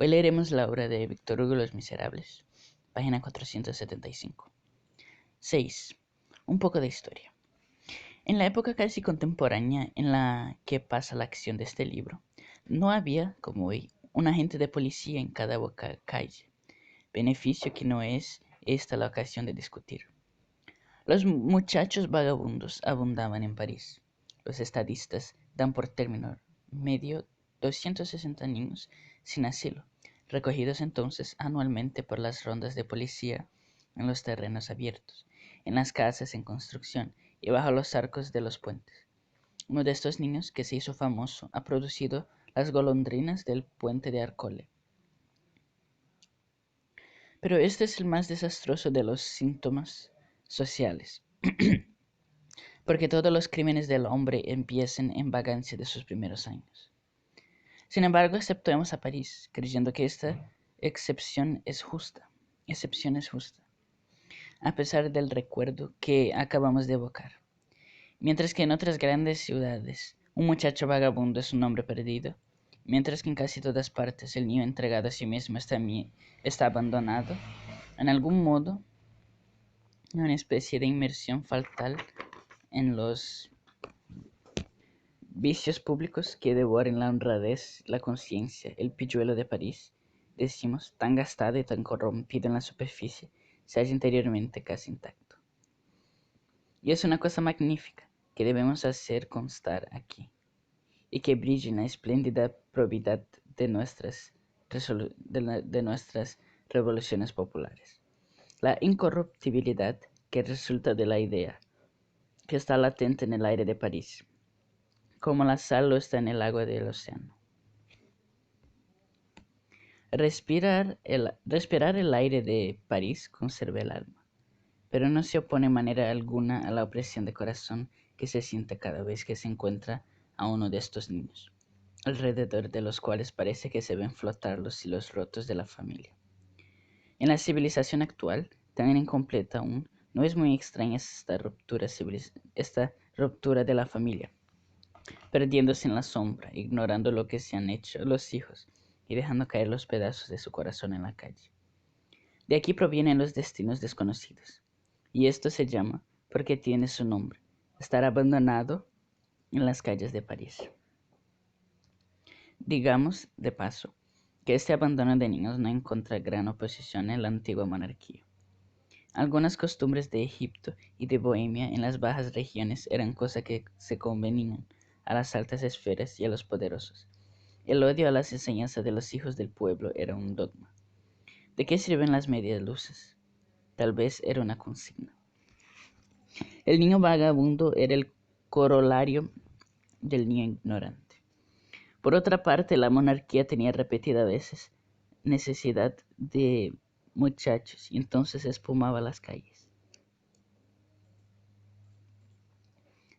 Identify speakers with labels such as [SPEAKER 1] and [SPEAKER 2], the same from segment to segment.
[SPEAKER 1] Hoy leeremos la obra de Víctor Hugo Los Miserables, página 475. 6. Un poco de historia. En la época casi contemporánea en la que pasa la acción de este libro, no había, como hoy, un agente de policía en cada calle, beneficio que no es esta la ocasión de discutir. Los muchachos vagabundos abundaban en París. Los estadistas dan por término medio 260 niños sin asilo, recogidos entonces anualmente por las rondas de policía en los terrenos abiertos, en las casas en construcción y bajo los arcos de los puentes. Uno de estos niños, que se hizo famoso, ha producido las golondrinas del puente de Arcole. Pero este es el más desastroso de los síntomas sociales, porque todos los crímenes del hombre empiezan en vagancia de sus primeros años. Sin embargo, aceptemos a París, creyendo que esta excepción es justa, a pesar del recuerdo que acabamos de evocar. Mientras que en otras grandes ciudades un muchacho vagabundo es un hombre perdido, mientras que en casi todas partes el niño entregado a sí mismo está abandonado, en algún modo, una especie de inmersión fatal en los vicios públicos que devoren la honradez, la conciencia, el pilluelo de París, decimos, tan gastado y tan corrompido en la superficie, se halla interiormente casi intacto. Y es una cosa magnífica que debemos hacer constar aquí, y que brille en la espléndida probidad de nuestras revoluciones populares. La incorruptibilidad que resulta de la idea, que está latente en el aire de París, como la sal lo está en el agua del océano. Respirar el aire de París conserva el alma, pero no se opone en manera alguna a la opresión de corazón que se siente cada vez que se encuentra a uno de estos niños, alrededor de los cuales parece que se ven flotar los hilos rotos de la familia. En la civilización actual, tan incompleta aún, no es muy extraña esta ruptura de la familia, perdiéndose en la sombra, ignorando lo que se han hecho los hijos y dejando caer los pedazos de su corazón en la calle. De aquí provienen los destinos desconocidos, y esto se llama, porque tiene su nombre, estar abandonado en las calles de París. Digamos, de paso, que este abandono de niños no encuentra gran oposición en la antigua monarquía. Algunas costumbres de Egipto y de Bohemia en las bajas regiones eran cosas que se convenían a las altas esferas y a los poderosos. El odio a las enseñanzas de los hijos del pueblo era un dogma. ¿De qué sirven las medias luces? Tal vez era una consigna. El niño vagabundo era el corolario del niño ignorante. Por otra parte, la monarquía tenía repetidas veces necesidad de muchachos y entonces espumaba las calles.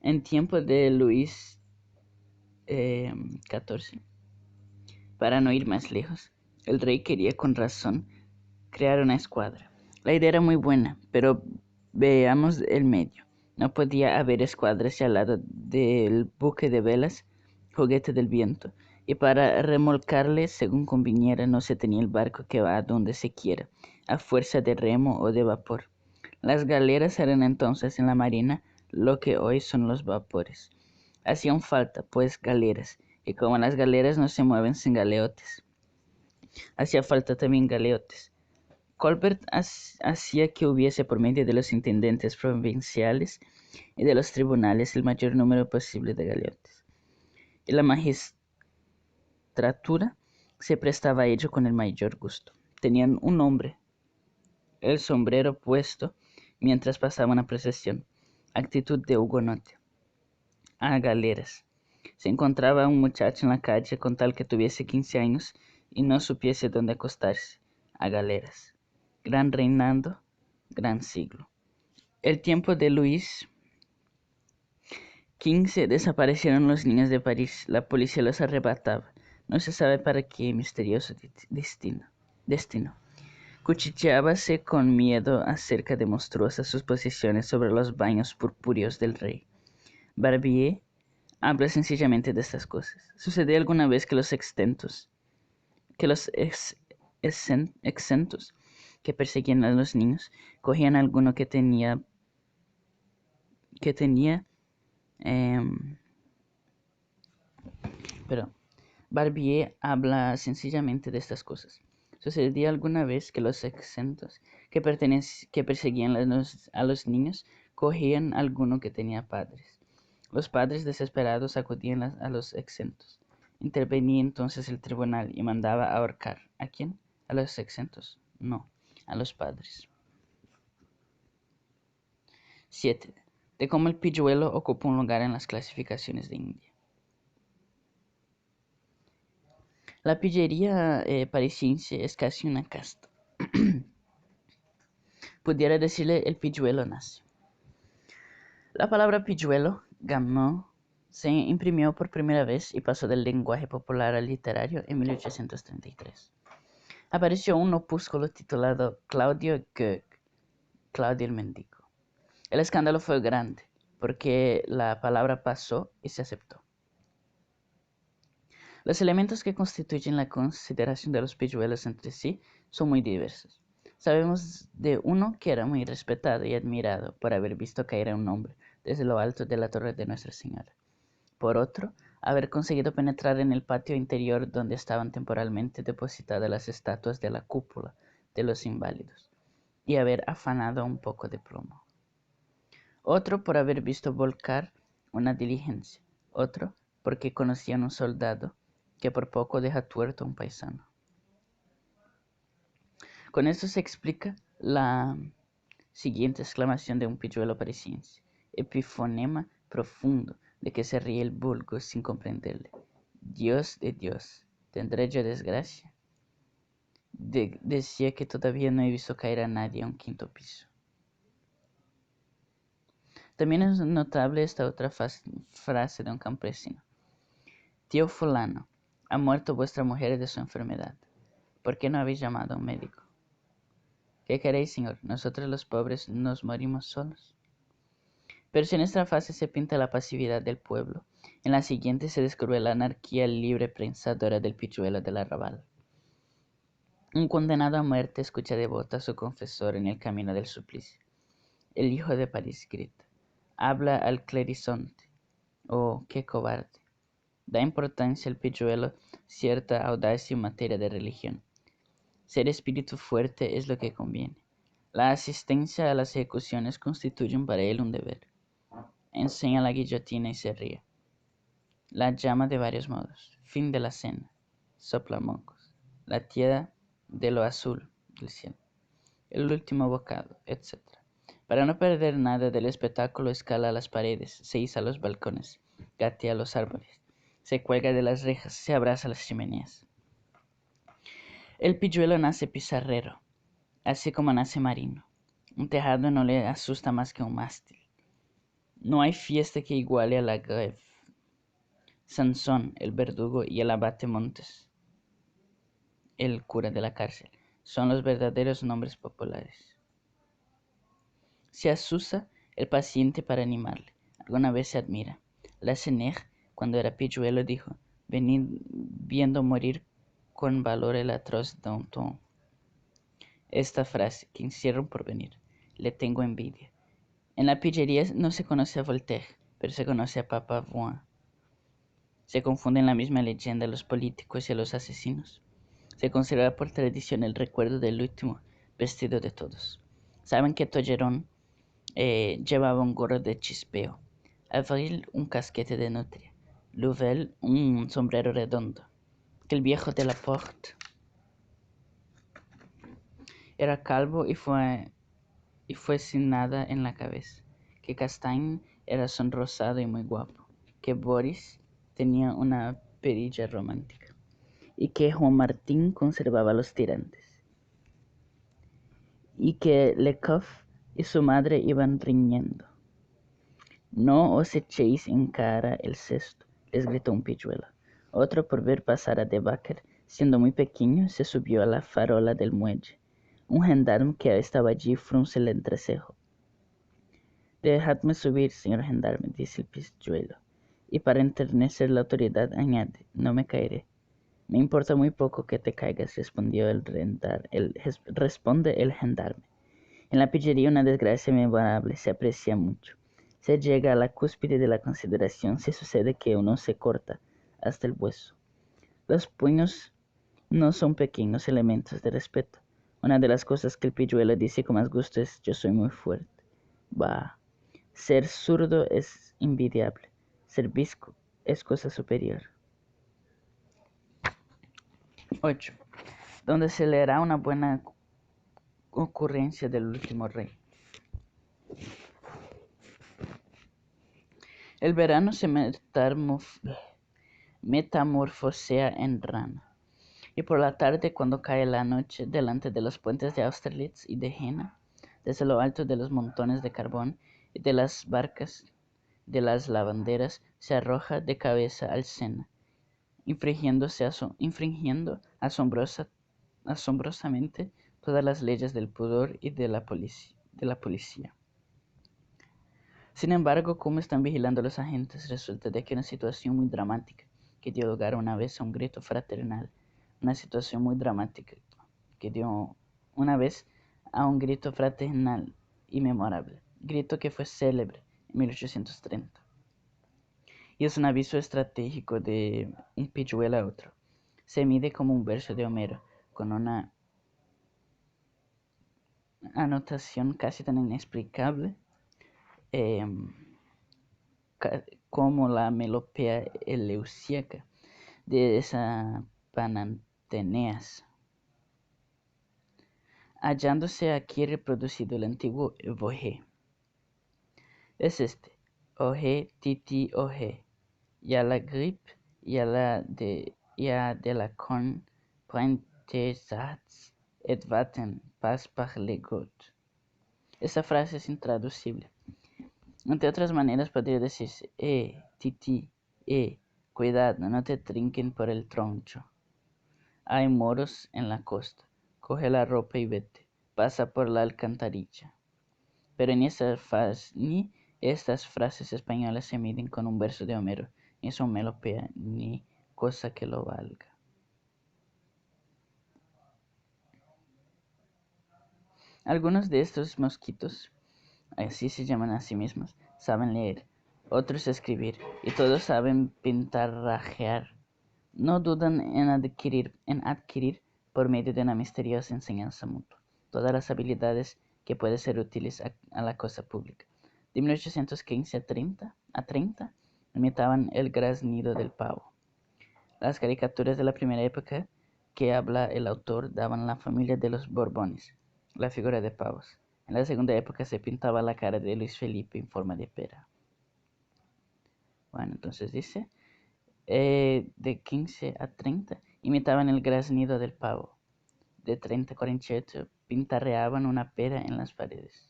[SPEAKER 1] En tiempo de Luis XIV, para no ir más lejos, el rey quería con razón crear una escuadra. La idea era muy buena, pero veamos el medio. No podía haber escuadras al lado del buque de velas, juguete del viento, y para remolcarle según conviniera no se tenía el barco que va a donde se quiera, a fuerza de remo o de vapor. Las galeras eran entonces en la marina lo que hoy son los vapores. Hacían falta, pues, galeras, y como las galeras no se mueven sin galeotes, hacía falta también galeotes. Colbert hacía que hubiese por medio de los intendentes provinciales y de los tribunales el mayor número posible de galeotes, y la magistratura se prestaba a ello con el mayor gusto. Tenían un nombre, el sombrero puesto mientras pasaba una procesión, actitud de hugonote. A galeras. Se encontraba un muchacho en la calle con tal que tuviese 15 años y no supiese dónde acostarse. A galeras. Gran reinado, gran siglo. El tiempo de Luis XV desaparecieron los niños de París. La policía los arrebataba. No se sabe para qué misterioso destino. Cuchicheábase con miedo acerca de monstruosas suposiciones sobre los baños purpúreos del rey. Barbier habla sencillamente de estas cosas. ¿Sucedió alguna vez que los exentos que los exentos que perseguían a los niños cogían a alguno que tenía pero Barbier habla sencillamente de estas cosas. ¿Sucedía alguna vez que los exentos que perseguían a los niños cogían a alguno que tenía padres? Los padres desesperados acudían a los exentos. Intervenía entonces el tribunal y mandaba ahorcar. ¿A quién? ¿A los exentos? No, a los padres. 7. De cómo el pilluelo ocupa un lugar en las clasificaciones de India. La pillería parisiense es casi una casta. Pudiera decirle el pilluelo nazi. La palabra pilluelo, gamin, se imprimió por primera vez y pasó del lenguaje popular al literario en 1833. Apareció un opúsculo titulado Claudio Goethe, Claudio el Mendigo. El escándalo fue grande, porque la palabra pasó y se aceptó. Los elementos que constituyen la consideración de los pilluelos entre sí son muy diversos. Sabemos de uno que era muy respetado y admirado por haber visto caer a un hombre desde lo alto de la torre de Nuestra Señora. Por otro, haber conseguido penetrar en el patio interior donde estaban temporalmente depositadas las estatuas de la cúpula de los inválidos, y haber afanado un poco de plomo. Otro por haber visto volcar una diligencia. Otro porque conocían un soldado que por poco deja tuerto a un paisano. Con esto se explica la siguiente exclamación de un pilluelo parisiense, epifonema profundo de que se ríe el vulgo sin comprenderle. Dios de Dios, ¿tendré yo desgracia? Decía que todavía no he visto caer a nadie a un quinto piso. También es notable esta otra frase de un campesino. Tío fulano, ha muerto vuestra mujer de su enfermedad. ¿Por qué no habéis llamado a un médico? ¿Qué queréis, señor? Nosotros los pobres nos morimos solos. Pero si en esta fase se pinta la pasividad del pueblo, en la siguiente se descubre la anarquía libre pensadora del pilluelo del arrabal. Un condenado a muerte escucha devoto a su confesor en el camino del suplicio. El hijo de París grita. Habla al clerizonte. Oh, qué cobarde. Da importancia al pilluelo cierta audacia en materia de religión. Ser espíritu fuerte es lo que conviene. La asistencia a las ejecuciones constituye para él un deber. Enseña la guillotina y se ríe. La llama de varios modos. Fin de la cena. Soplamoncos. La tierra de lo azul del cielo. El último bocado, etc. Para no perder nada del espectáculo, escala las paredes, se iza a los balcones, gatea los árboles, se cuelga de las rejas, se abraza a las chimeneas. El pilluelo nace pizarrero, así como nace marino. Un tejado no le asusta más que un mástil. No hay fiesta que iguale a la greve. Sansón, el verdugo, y el abate Montes, el cura de la cárcel, son los verdaderos nombres populares. Se asusa el paciente para animarle. Alguna vez se admira. Lacenaire, cuando era pilluelo, dijo, venid viendo morir con valor el atroz Danton. Esta frase, que encierra un porvenir. Le tengo envidia. En la pillería no se conoce a Voltaire, pero se conoce a Papavoine. Se confunden la misma leyenda a los políticos y a los asesinos. Se conserva por tradición el recuerdo del último vestido de todos. Saben que Tollerón llevaba un gorro de chispeo, Avril un casquete de nutria, Louvel un sombrero redondo, que el viejo de Laporte era calvo y fue sin nada en la cabeza, que Castaing era sonrosado y muy guapo, que Boris tenía una perilla romántica y que Juan Martín conservaba los tirantes, y que Lecoq y su madre iban riñendo. No os echéis en cara el cesto, les gritó un pilluelo. Otro, por ver pasar a Debacker, siendo muy pequeño, se subió a la farola del muelle. Un gendarme que estaba allí frunce el entrecejo. Dejadme subir, señor gendarme, dice el pilluelo, y para enternecer la autoridad añade, no me caeré. Me importa muy poco que te caigas, responde el gendarme. En la pillería una desgracia memorable se aprecia mucho. Se llega a la cúspide de la consideración si sucede que uno se corta hasta el hueso. Los puños no son pequeños elementos de respeto. Una de las cosas que el pilluelo dice con más gusto es: yo soy muy fuerte. Bah, ser zurdo es envidiable. Ser visco es cosa superior. 8. Donde se leerá una buena ocurrencia del último rey. El verano se metamorfosea en rana, y por la tarde, cuando cae la noche, delante de los puentes de Austerlitz y de Jena, desde lo alto de los montones de carbón y de las barcas de las lavanderas, se arroja de cabeza al Sena, infringiendo asombrosamente todas las leyes del pudor y de la policía. Sin embargo, como están vigilando los agentes, resulta de que una situación muy dramática que dio lugar una vez a un grito fraternal, una situación muy dramática que dio una vez a un grito fraternal y memorable, grito que fue célebre en 1830. Y es un aviso estratégico de un pilluelo a otro. Se mide como un verso de Homero, con una anotación casi tan inexplicable eh, como la melopea eleusiaca de esa Pananteneas. Hallándose aquí reproducido el antiguo evohé. Es este: ohe titi ohe, ya la grippe, ya de la corn prentesats et vaten pas par le got. Esta frase es intraducible. Entre otras maneras podría decirse: titi, cuidado, no te trinquen por el troncho. Hay moros en la costa. Coge la ropa y vete. Pasa por la alcantarilla. Pero ni estas frases españolas se miden con un verso de Homero, ni son melopea, ni cosa que lo valga. Algunos de estos mosquitos, así se llaman a sí mismos, saben leer, otros escribir, y todos saben pintarrajear. No dudan en adquirir por medio de una misteriosa enseñanza mutua todas las habilidades que pueden ser útiles a la cosa pública. De 1815 a 30 imitaban el graznido del pavo. Las caricaturas de la primera época que habla el autor daban la familia de los Borbones, la figura de pavos. En la segunda época se pintaba la cara de Luis Felipe en forma de pera. Bueno, entonces dice: de 15 a 30 imitaban el graznido del pavo. De 30 a 48 pintarreaban una pera en las paredes.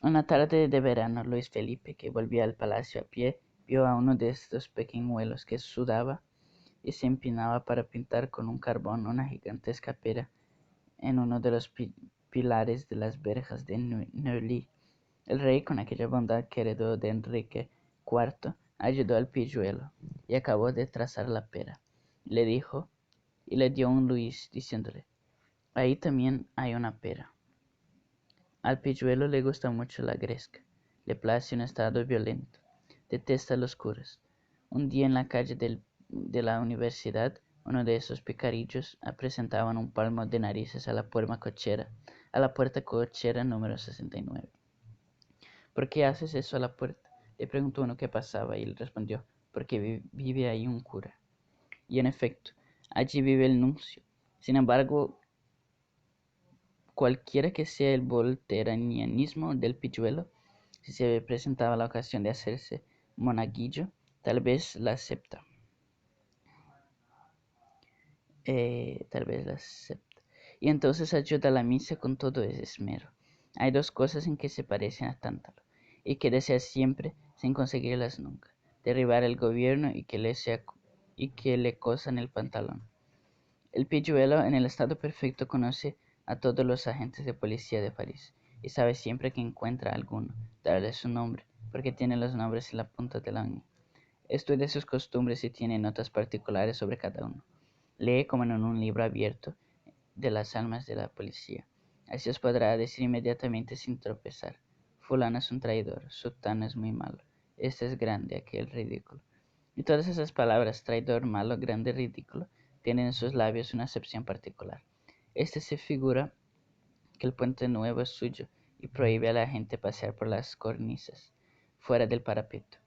[SPEAKER 1] Una tarde de verano, Luis Felipe, que volvía al palacio a pie, vio a uno de estos pequeñuelos que sudaba y se empinaba para pintar con un carbón una gigantesca pera en uno de los pilares de las verjas de Neuilly. El rey, con aquella bondad que heredó de Enrique IV, ayudó al pilluelo y acabó de trazar la pera. Le dijo y le dio un luis, diciéndole: ahí también hay una pera. Al pilluelo le gusta mucho la gresca, le place un estado violento, detesta los curas. Un día en la calle de la universidad, uno de esos picarillos presentaban un palmo de narices a la puerta cochera número 69. ¿Por qué haces eso a la puerta?, le preguntó uno que pasaba, y él respondió: porque vive ahí un cura. Y en efecto, allí vive el nuncio. Sin embargo, cualquiera que sea el volteranianismo del pilluelo, si se presentaba la ocasión de hacerse monaguillo, tal vez la acepta. Y entonces ayuda a la misa con todo ese esmero. Hay dos cosas en que se parecen a Tántalo, y que desea siempre sin conseguirlas nunca: derribar el gobierno y que le cosan el pantalón. El pilluelo, en el estado perfecto, conoce a todos los agentes de policía de París, y sabe siempre que encuentra a alguno darle su nombre, porque tiene los nombres en la punta de la uña. Estudia sus costumbres y tiene notas particulares sobre cada uno. Lee como en un libro abierto de las almas de la policía. Así os podrá decir inmediatamente sin tropezar: fulano es un traidor, sutano es muy malo, este es grande, aquel ridículo. Y todas esas palabras, traidor, malo, grande, ridículo, tienen en sus labios una acepción particular. Este se figura que el puente nuevo es suyo y prohíbe a la gente pasear por las cornisas, fuera del parapeto.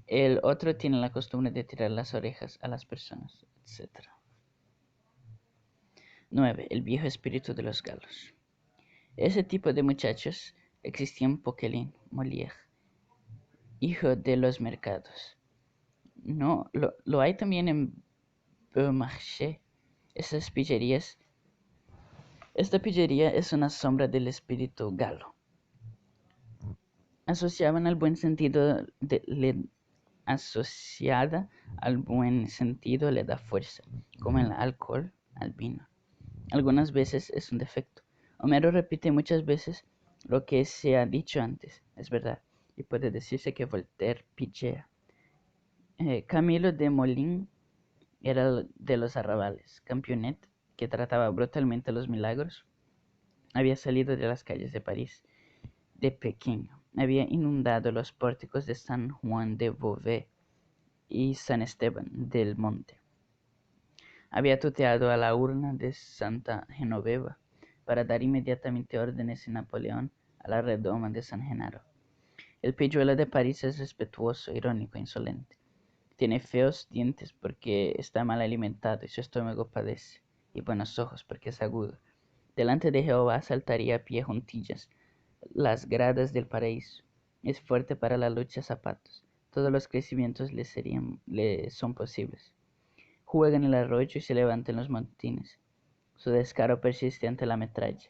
[SPEAKER 1] El otro tiene la costumbre de tirar las orejas a las personas, etc. 9. El viejo espíritu de los galos. Ese tipo de muchachos existía en Poquelin, Molière, hijo de los mercados. No, lo hay también en Beaumarchais. Esas pillerías. Esta pillería es una sombra del espíritu galo. Asociaban al buen sentido asociada al buen sentido le da fuerza, como el alcohol al vino. Algunas veces es un defecto. Homero repite muchas veces lo que se ha dicho antes, es verdad, y puede decirse que Voltaire pichea. Camilo de Molins era de los arrabales. Campionet, que trataba brutalmente los milagros, había salido de las calles de París de pequeño. Había inundado los pórticos de San Juan de Beauvais y San Esteban del Monte. Había tuteado a la urna de Santa Genoveva para dar inmediatamente órdenes en Napoleón a la redoma de San Genaro. El pilluelo de París es respetuoso, irónico, insolente. Tiene feos dientes porque está mal alimentado y su estómago padece, y buenos ojos porque es agudo. Delante de Jehová saltaría a pie juntillas las gradas del paraíso. Es fuerte para la lucha zapatos. Todos los crecimientos le son posibles. Juega en el arroyo y se levanta en los montines. Su descaro persiste ante la metralla.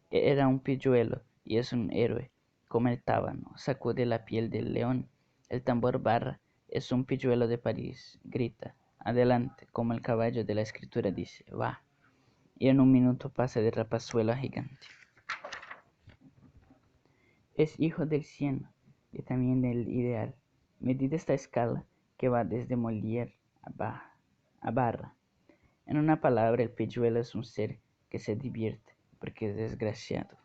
[SPEAKER 1] Era un pilluelo y es un héroe, como el tábano. Sacude la piel del león. El tambor barra. Es un pilluelo de París. Grita. Adelante, como el caballo de la escritura dice. Va. Y en un minuto pasa de rapazuelo a gigante. Es hijo del cieno y también del ideal. Medida esta escala que va desde Molière a Barra. En una palabra, el pilluelo es un ser que se divierte porque es desgraciado.